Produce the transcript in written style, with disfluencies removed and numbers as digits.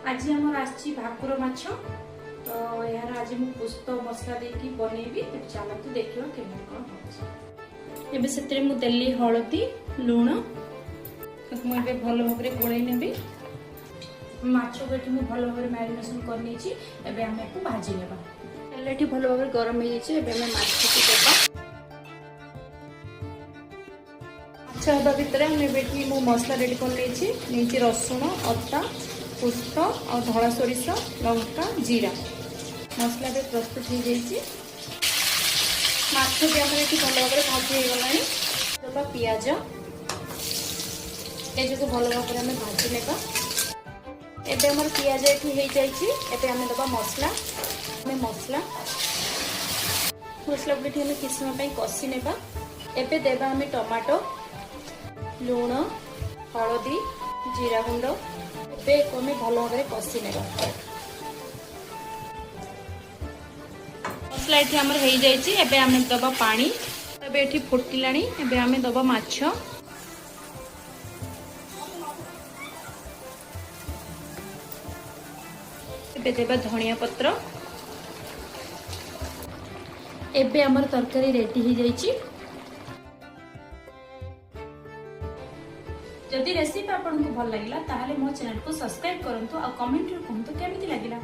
आज आम आसी भाकुर माछ तो यार आज मु पुस्त मसला देकी बनैबी चलतु देखियो केमन कोन होछि। एबे सेतरे मु देली हळदी लूण मु एबे भलो भाबरे गोळै नेबी। माछ बेटी मु भलो भाबरे मैरिनेशन करनी छी। एबे हम एको भाजी लेबा। तेलटी भलो भाबरे गरम हे छी। एबे हम माछ को देबा। माछ भितर हम बेटी मु मसला रेडी कर ले छी। नीचे रसुण अदा पुस्त और धला सोरिष लंका जीरा मसला भी प्रस्तुत हो जाइए। माछ भी आम ये भल भाव भाजी हो गलानी। दबा पियाज ये भल भाव में भाजी नेबा। एबे हमर पियाज एठी हो जाइए। एबे आम दबा मसला मसला मसला भी हम किस समय कषि नेबा। एबे देबा हम टमाटो लूण हळदी जीरा गुंड एबे कमे भल भाव कषि नेबा। मसला ये आमर हो जाइए। एबे आम दबा पानी एबे एठी फुटिलानी। एबे आम दबा माछ एबे देबा धनिया पत्र। एबे आमर तरकारी रेडी हो जाइए। जदि रेसिपी आपको भल लगा ताले मो चैनल को सब्सक्राइब करंतु और कमेंट रे कहंतु केमिति लागिला।